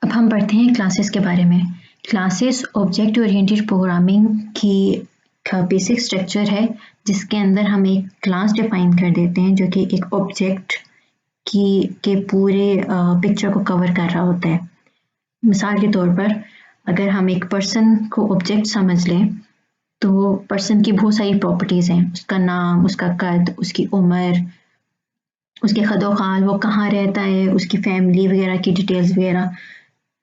अब हम पढ़ते हैं क्लासेस के बारे में। क्लासेस ऑब्जेक्ट ओरिएंटेड प्रोग्रामिंग की बेसिक स्ट्रक्चर है, जिसके अंदर हम एक क्लास डिफाइन कर देते हैं जो कि एक ऑब्जेक्ट के पूरे पिक्चर को कवर कर रहा होता है। मिसाल के तौर पर अगर हम एक पर्सन को ऑब्जेक्ट समझ लें तो पर्सन की बहुत सारी प्रॉपर्टीज़ हैं, उसका नाम, उसका कद, उसकी उम्र, उसके खदोखाल, वो कहाँ रहता है, उसकी फैमिली वगैरह की डिटेल्स वगैरह।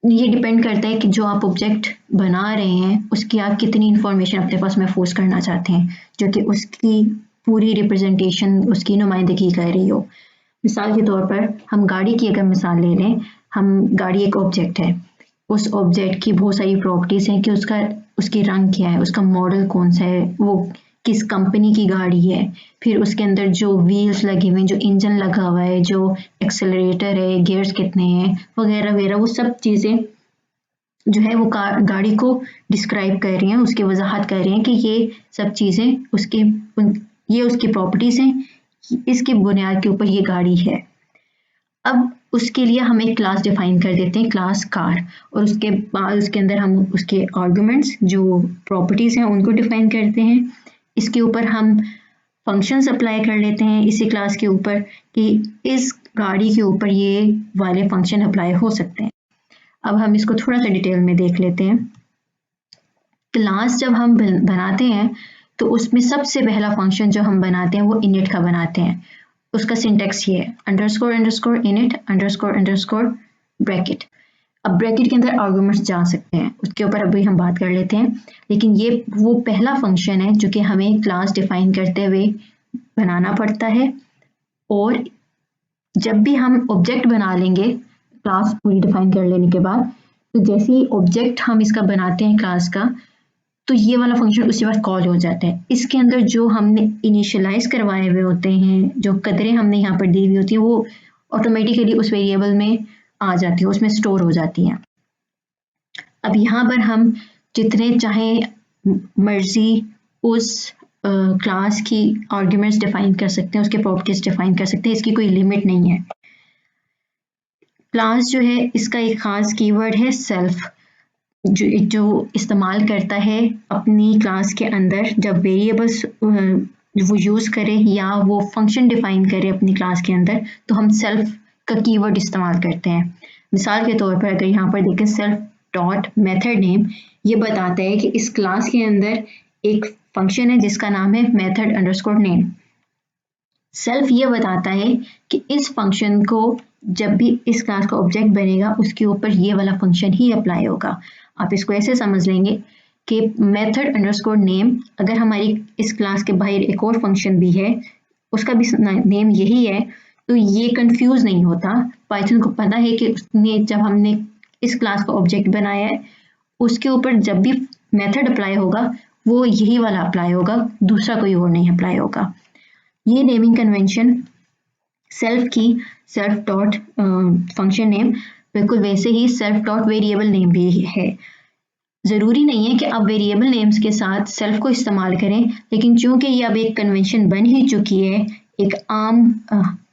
ये डिपेंड करता है कि जो आप ऑब्जेक्ट बना रहे हैं उसकी आप कितनी इंफॉर्मेशन अपने पास महफूज करना चाहते हैं जो कि उसकी पूरी रिप्रेजेंटेशन, उसकी नुमाइंदगी कर रही हो। मिसाल के तौर पर हम गाड़ी की अगर मिसाल ले लें, हम गाड़ी एक ऑब्जेक्ट है, उस ऑब्जेक्ट की बहुत सारी प्रॉपर्टीज़ हैं कि उसकी रंग क्या है, उसका मॉडल कौन सा है, वो किस कंपनी की गाड़ी है, फिर उसके अंदर जो व्हील्स लगे हुए हैं, जो इंजन लगा हुआ है, जो एक्सेलरेटर है, गियर्स कितने हैं वगैरह वगैरह, वो सब चीज़ें जो है वो गाड़ी को डिस्क्राइब कर रही हैं, उसकी वजाहत कर रही हैं कि ये सब चीज़ें ये उसकी प्रॉपर्टीज़ हैं, इसकी बुनियाद के ऊपर ये गाड़ी है। अब उसके लिए हम एक क्लास डिफाइन कर देते हैं, क्लास कार, और उसके बाद उसके अंदर हम उसके आर्गुमेंट्स जो प्रॉपर्टीज़ हैं उनको डिफाइन करते हैं। इसके ऊपर हम फंक्शंस अप्लाई कर लेते हैं इसी क्लास के ऊपर कि इस गाड़ी के ऊपर ये वाले फंक्शन अप्लाई हो सकते हैं। अब हम इसको थोड़ा सा डिटेल में देख लेते हैं। क्लास जब हम बनाते हैं तो उसमें सबसे पहला फंक्शन जो हम बनाते हैं वो इनिट का बनाते हैं। उसका सिंटेक्स ये है underscore underscore init underscore underscore bracket. अब ब्रैकेट के अंदर आर्गुमेंट्स जा सकते हैं, उसके ऊपर अभी हम बात कर लेते हैं, लेकिन ये वो पहला फंक्शन है जो कि हमें क्लास डिफाइन करते हुए बनाना पड़ता है। और जब भी हम ऑब्जेक्ट बना लेंगे क्लास पूरी डिफाइन कर लेने के बाद, तो जैसे ही ऑब्जेक्ट हम इसका बनाते हैं क्लास का, तो ये वाला फंक्शन उसी वक्त कॉल हो जाता है। इसके अंदर जो हमने इनिशियलाइज करवाए हुए होते हैं, जो कदरें हमने यहाँ पर दी हुई होती हैं, वो ऑटोमेटिकली उस वेरिएबल में आ जाती है, उसमें स्टोर हो जाती हैं। अब यहाँ पर हम जितने चाहे मर्जी उस क्लास की आर्ग्यूमेंट्स डिफाइन कर सकते हैं, उसके प्रॉपर्टीज डिफाइन कर सकते हैं, इसकी कोई लिमिट नहीं है। क्लास जो है इसका एक खास कीवर्ड है सेल्फ, जो इस्तेमाल करता है अपनी क्लास के अंदर जब वेरिएबल्स वो यूज़ करे या वो फंक्शन डिफाइन करे अपनी क्लास के अंदर, तो हम सेल्फ का कीवर्ड इस्तेमाल करते हैं। मिसाल के तौर पर अगर यहाँ पर देखें सेल्फ डॉट मेथड नेम, ये बताता है कि इस क्लास के अंदर एक फंक्शन है जिसका नाम है मेथड अंडरस्कोर नेम। सेल्फ ये बताता है कि इस फंक्शन को जब भी इस क्लास का ऑब्जेक्ट बनेगा उसके ऊपर ये वाला फंक्शन ही अप्लाई होगा। आप इसको ऐसे समझ लेंगे कि मेथड अंडरस्कोर नेम, अगर हमारी इस क्लास के बाहर एक और फंक्शन भी है उसका भी नेम यही है, तो ये कंफ्यूज नहीं होता। पाइथन को पता है कि उसने जब हमने इस क्लास का ऑब्जेक्ट बनाया है उसके ऊपर जब भी मेथड अप्लाई होगा वो यही वाला अप्लाई होगा, दूसरा कोई और नहीं अप्लाई होगा। ये नेमिंग कन्वेंशन सेल्फ की सेल्फ डॉट फंक्शन नेम, बिल्कुल वैसे ही सेल्फ डॉट वेरिएबल नेम भी है। ज़रूरी नहीं है कि आप वेरिएबल नेम्स के साथ सेल्फ को इस्तेमाल करें, लेकिन चूंकि ये अब एक कन्वेंशन बन ही चुकी है, एक आम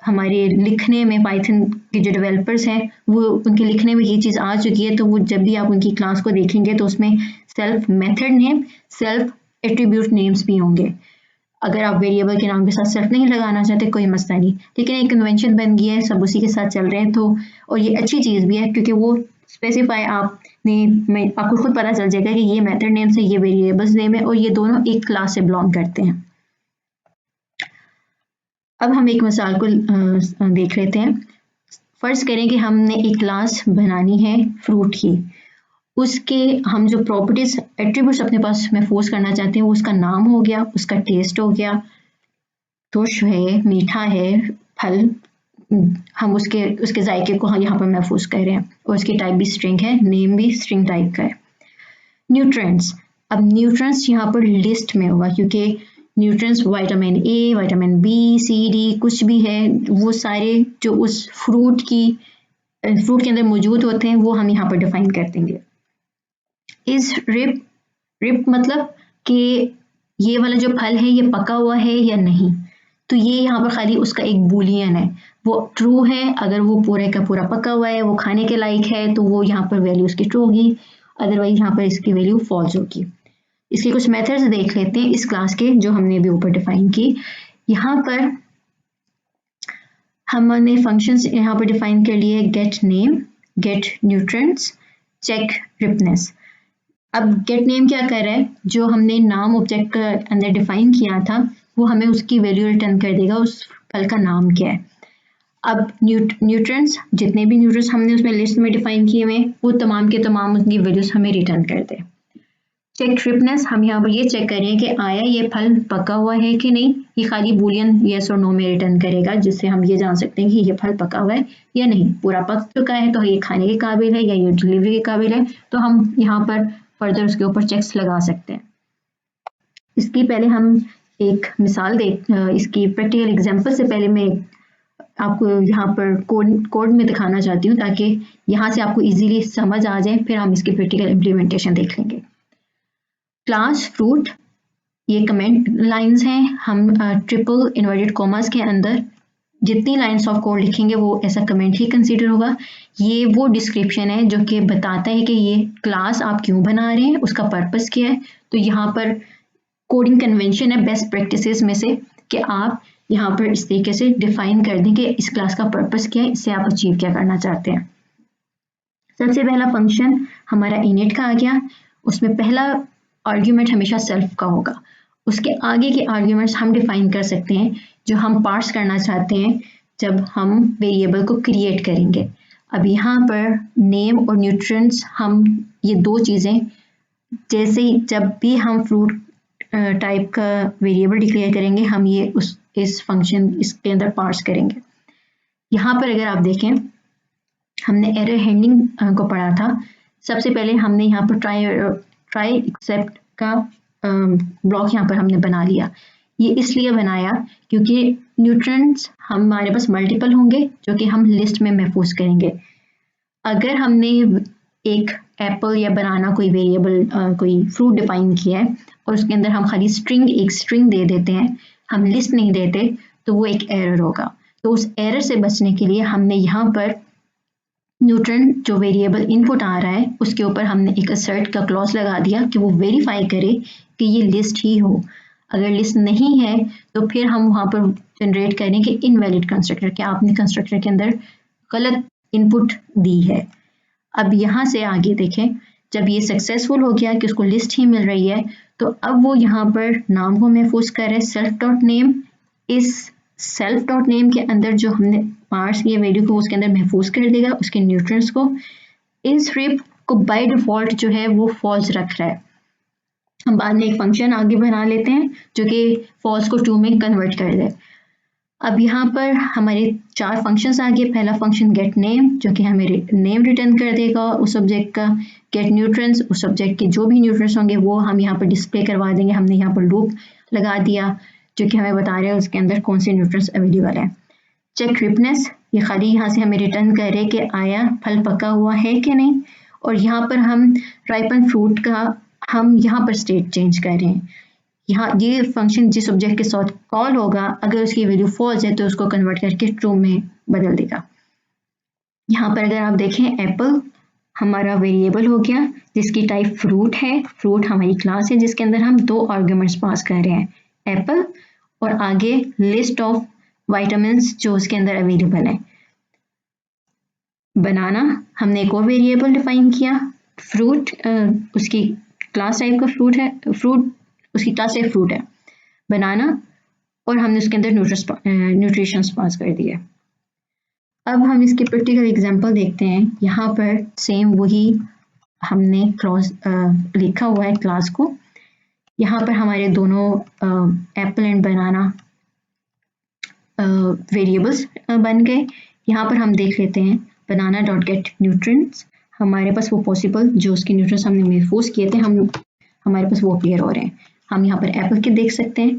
हमारे लिखने में पाइथन के जो डेवलपर्स हैं वो उनके लिखने में ये चीज़ आ चुकी है, तो वो जब भी आप उनकी क्लास को देखेंगे तो उसमें self method name, self attribute names भी होंगे। अगर आप वेरिएबल के नाम के साथ सेल्फ नहीं लगाना चाहते कोई मसला नहीं, लेकिन एक कन्वेंशन बन गई है, सब उसी के साथ चल रहे हैं, तो और ये अच्छी चीज़ भी है क्योंकि वो स्पेसिफाई आपको खुद पता चल जाएगा कि ये मेथड नेम से ये वेरिएबल्स नेम है और ये दोनों एक क्लास से बिलोंग करते हैं। अब हम एक मिसाल को देख लेते हैं। फर्ज करें कि हमने एक क्लास बनानी है फ्रूट की, उसके हम जो प्रॉपर्टीज एट्रीब्यूट्स अपने पास महफूज करना चाहते हैं वो उसका नाम हो गया, उसका टेस्ट हो गया, तुष है, मीठा है, फल, हम उसके जायके को हम यहाँ पर महफूज कर रहे हैं, और उसकी टाइप भी स्ट्रिंग है, नेम भी स्ट्रिंग टाइप का है। न्यूट्रिएंट्स, अब न्यूट्रिएंट्स यहाँ पर लिस्ट में होगा क्योंकि nutrients vitamin A, vitamin B, C, D कुछ भी है, वो सारे जो उस फ्रूट के अंदर मौजूद होते हैं वो हम यहाँ पर डिफाइन कर देंगे। इस रिप मतलब कि ये वाला जो फल है ये पका हुआ है या नहीं, तो ये यहाँ पर खाली उसका एक बूलियन है, वो ट्रू है। अगर वो पूरे का पूरा पका हुआ है, वो खाने के लायक है, तो वो यहाँ पर वैल्यू उसकी ट्रू होगी, अदरवाइज यहाँ पर इसकी वैल्यू फॉल्स होगी। इसके कुछ मेथड्स देख लेते हैं इस क्लास के जो हमने अभी ऊपर डिफाइन की। यहाँ पर हमने फंक्शंस यहाँ पर डिफाइन कर लिए, get name, get nutrients, check ripeness. अब गेट नेम क्या कर रहा है, जो हमने नाम ऑब्जेक्ट के अंदर डिफाइन किया था वो हमें उसकी वैल्यू रिटर्न कर देगा, उस फल का नाम क्या है। अब न्यूट्रिएंट्स, जितने भी न्यूट्रिएंट्स हमने उसमें लिस्ट में डिफाइन किए हुए वो तमाम के तमाम उनकी वैल्यूज हमें रिटर्न कर दे। चेक रिपनेस, हम यहाँ पर ये चेक करें कि आया ये फल पका हुआ है कि नहीं। ये खाली बूलियन येस और नो में रिटर्न करेगा, जिससे हम ये जान सकते हैं कि ये फल पका हुआ है या नहीं। पूरा पक चुका है तो ये खाने के काबिल है या ये डिलीवरी के काबिल है, तो हम यहाँ पर फर्दर उसके ऊपर चेक्स लगा सकते हैं। इसकी पहले हम एक मिसाल देख, इसकी प्रैक्टिकल एग्जाम्पल से पहले मैं आपको यहाँ पर कोड में दिखाना चाहती हूँ ताकि यहाँ से आपको इजीली समझ आ जाए, फिर हम इसकी प्रैक्टिकल इम्प्लीमेंटेशन देख लेंगे। क्लास फ्रूट, ये कमेंट लाइंस हैं। हम ट्रिपल इन्वर्टेड कॉमास के अंदर जितनी लाइंस ऑफ कोड लिखेंगे वो ऐसा कमेंट ही कंसीडर होगा। ये वो डिस्क्रिप्शन है जो कि बताता है कि ये क्लास आप क्यों बना रहे हैं, उसका पर्पस क्या है। तो यहाँ पर कोडिंग कन्वेंशन है बेस्ट प्रैक्टिसेस में से कि आप यहाँ पर इस तरीके से डिफाइन कर दें कि इस क्लास का पर्पस क्या है, इससे आप अचीव क्या करना चाहते हैं। सबसे पहला फंक्शन हमारा इनिट का आ गया, उसमें पहला आर्ग्यूमेंट हमेशा सेल्फ का होगा। उसके आगे के आर्ग्यूमेंट्स हम डिफाइन कर सकते हैं जो हम पार्स करना चाहते हैं जब हम वेरिएबल को क्रिएट करेंगे। अब यहाँ पर नेम और न्यूट्रिएंट्स, हम ये दो चीज़ें जैसे ही जब भी हम फ्रूट टाइप का वेरिएबल डिक्लेयर करेंगे हम ये इस फंक्शन इसके अंदर पार्स करेंगे। यहाँ पर अगर आप देखें हमने एरर हैंडलिंग को पढ़ा था। सबसे पहले हमने यहाँ पर ट्राई एक्सेप्ट का ब्लॉक यहाँ पर हमने बना लिया। ये इसलिए बनाया क्योंकि न्यूट्रिएंट्स हमारे पास मल्टीपल होंगे जो कि हम लिस्ट में महफूज करेंगे। अगर हमने एक एप्पल या बनाना कोई वेरिएबल कोई फ्रूट डिफाइन किया है और उसके अंदर हम खाली एक स्ट्रिंग दे देते हैं, हम लिस्ट नहीं देते, तो वो एक एरर होगा। तो उस एरर से बचने के लिए हमने यहाँ पर न्यूट्रिएंट जो वेरिएबल इनपुट आ रहा है उसके ऊपर हमने एक असर्ट का क्लॉज लगा दिया कि वो वेरीफाई करे कि ये लिस्ट ही हो। अगर लिस्ट नहीं है तो फिर हम वहाँ पर जनरेट करें कि इनवैलिड कंस्ट्रक्टर, कि आपने कंस्ट्रक्टर के अंदर गलत इनपुट दी है। अब यहाँ से आगे देखें, जब ये सक्सेसफुल हो गया कि उसको लिस्ट ही मिल रही है, तो अब वो यहाँ पर नाम को महफूज कर रहे हैं सेल्फ डॉट नेम। इस सेल्फ डॉट नेम के अंदर जो हमने पार्स किए वैल्यू को उसके अंदर महफूज कर देगा उसके न्यूट्रिएंट्स को। इस स्ट्रिप को बाय डिफॉल्ट जो है वो फॉल्स रख रहा है। हम बाद में एक फंक्शन आगे बना लेते हैं जो कि फॉल्स को ट्रू में कन्वर्ट कर दे। अब यहाँ पर हमारे 4 फंक्शंस आ गए। पहला फंक्शन गेट नेम जो कि हमें नेम रिटर्न कर देगा उस सब्जेक्ट का। गेट न्यूट्रिएंट्स, उस सब्जेक्ट के जो भी न्यूट्रिएंट्स होंगे वो हम यहाँ पर डिस्प्ले करवा देंगे। हमने यहाँ पर लूप लगा दिया जो कि हमें बता रहे हैं उसके अंदर कौन से न्यूट्रिएंट्स अवेलेबल है। चेक रिपनेस, ये खाली यहाँ से हमें रिटर्न करे कि आया फल पका हुआ है कि नहीं। और यहाँ पर हम राइपन फ्रूट का हम यहाँ पर स्टेट चेंज कर रहे हैं। यहाँ ये फंक्शन जिस ऑब्जेक्ट के साथ कॉल होगा अगर उसकी वैल्यू फॉल्स है तो उसको कन्वर्ट करके ट्रू में बदल देगा। यहाँ पर अगर आप देखें एप्पल हमारा वेरिएबल हो गया जिसकी टाइप फ्रूट है। फ्रूट हमारी क्लास है जिसके अंदर हम 2 आर्ग्यूमेंट्स पास कर रहे हैं, एप्पल और आगे लिस्ट ऑफ विटामिन्स जो उसके अंदर अवेलेबल है। बनाना हमने एक और वेरिएबल डिफाइन किया। फ्रूट उसकी क्लास टाइप का फ्रूट है, फ्रूट उसकी क्लास टाइप फ्रूट है बनाना, और हमने उसके अंदर न्यूट्रिशंस पास कर दिया। अब हम इसके प्रैक्टिकल एग्जांपल देखते हैं। यहाँ पर सेम वही हमने क्लॉज लिखा हुआ है क्लास को। यहाँ पर हमारे दोनों एप्पल एंड बनाना वेरिएबल्स बन गए। यहाँ पर हम देख लेते हैं बनाना डॉट गेट न्यूट्रिएंट्स, हमारे पास वो पॉसिबल जो उसके न्यूट्रिएंट्स हमने महफूज किए थे हमारे पास वो अपीयर हो रहे हैं। हम यहाँ पर एप्पल के देख सकते हैं।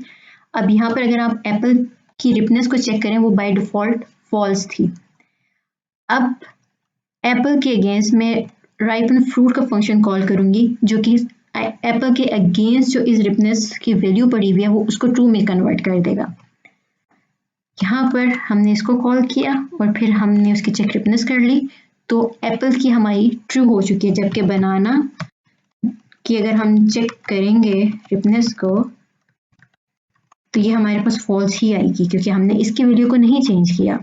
अब यहाँ पर अगर आप एप्पल की रिपनेस को चेक करें वो बाय डिफॉल्ट फॉल्स थी। अब एप्पल के अगेंस्ट में राइपन फ्रूट का फंक्शन कॉल करूंगी जो कि एप्पल के अगेंस्ट जो इस रिपनेस की वैल्यू पड़ी हुई है वो उसको ट्रू में कन्वर्ट कर देगा। यहाँ पर हमने इसको कॉल किया और फिर हमने उसकी चेक रिपनेस कर ली, तो एप्पल की हमारी ट्रू हो चुकी है, जबकि बनाना कि अगर हम चेक करेंगे रिपनेस को तो ये हमारे पास फॉल्स ही आएगी क्योंकि हमने इसकी वैल्यू को नहीं चेंज किया।